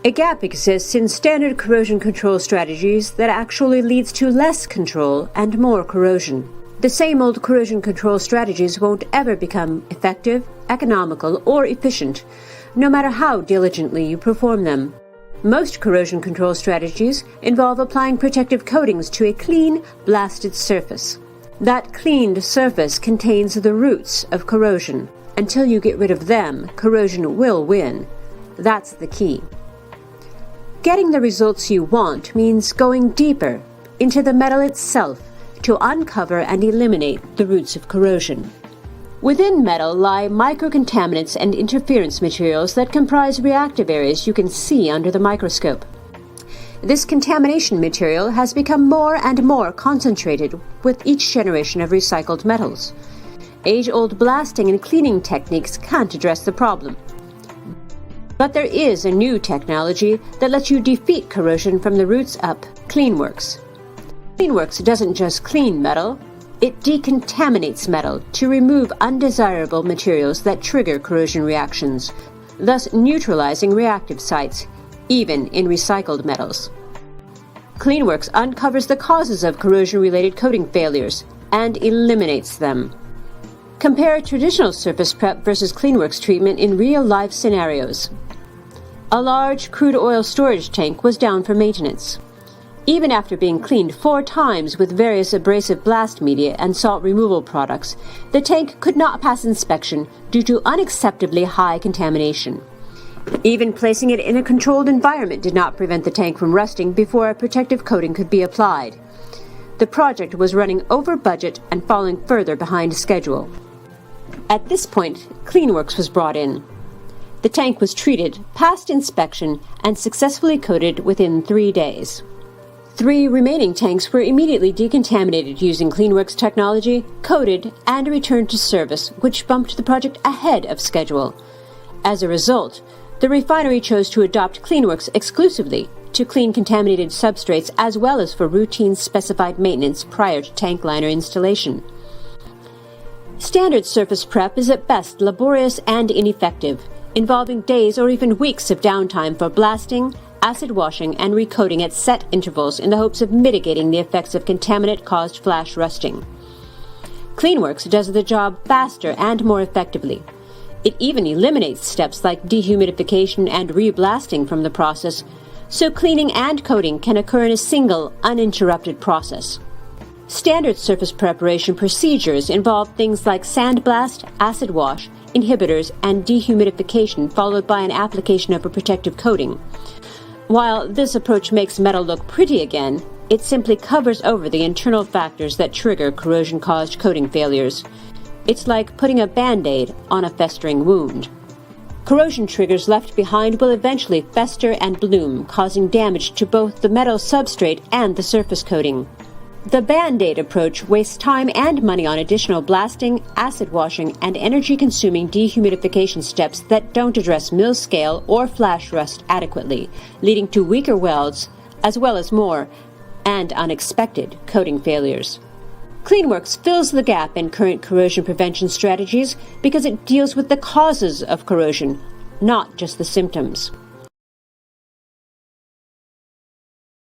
A gap exists in standard corrosion control strategies that actually leads to less control and more corrosion. The same old corrosion control strategies won't ever become effective, economical, or efficient, no matter how diligently you perform them. Most corrosion control strategies involve applying protective coatings to a clean, blasted surface. That cleaned surface contains the roots of corrosion. Until you get rid of them, corrosion will win. That's the key. Getting the results you want means going deeper into the metal itself to uncover and eliminate the roots of corrosion. Within metal lie microcontaminants and interference materials that comprise reactive areas you can see under the microscope. This contamination material has become more and more concentrated with each generation of recycled metals. Age-old blasting and cleaning techniques can't address the problem. But there is a new technology that lets you defeat corrosion from the roots up: CleanWirx. CleanWirx doesn't just clean metal, it decontaminates metal to remove undesirable materials that trigger corrosion reactions, thus neutralizing reactive sites, even in recycled metals. CleanWirx uncovers the causes of corrosion-related coating failures and eliminates them. Compare traditional surface prep versus CleanWirx treatment in real-life scenarios. A large crude oil storage tank was down for maintenance. Even after being cleaned 4 times with various abrasive blast media and salt removal products, the tank could not pass inspection due to unacceptably high contamination. Even placing it in a controlled environment did not prevent the tank from rusting before a protective coating could be applied. The project was running over budget and falling further behind schedule. At this point, CleanWirx was brought in. The tank was treated, passed inspection, and successfully coated within 3 days. 3 remaining tanks were immediately decontaminated using CleanWirx technology, coated, and returned to service, which bumped the project ahead of schedule. As a result, the refinery chose to adopt CleanWirx exclusively to clean contaminated substrates as well as for routine specified maintenance prior to tank liner installation. Standard surface prep is at best laborious and ineffective, involving days or even weeks of downtime for blasting, acid washing, and recoating at set intervals in the hopes of mitigating the effects of contaminant-caused flash rusting. CleanWirx does the job faster and more effectively. It even eliminates steps like dehumidification and reblasting from the process, so cleaning and coating can occur in a single, uninterrupted process. Standard surface preparation procedures involve things like sandblast, acid wash, inhibitors, and dehumidification, followed by an application of a protective coating. While this approach makes metal look pretty again, it simply covers over the internal factors that trigger corrosion-caused coating failures. It's like putting a Band-Aid on a festering wound. Corrosion triggers left behind will eventually fester and bloom, causing damage to both the metal substrate and the surface coating. The Band-Aid approach wastes time and money on additional blasting, acid washing, and energy-consuming dehumidification steps that don't address mill-scale or flash rust adequately, leading to weaker welds, as well as more and unexpected coating failures. CleanWirx fills the gap in current corrosion prevention strategies because it deals with the causes of corrosion, not just the symptoms.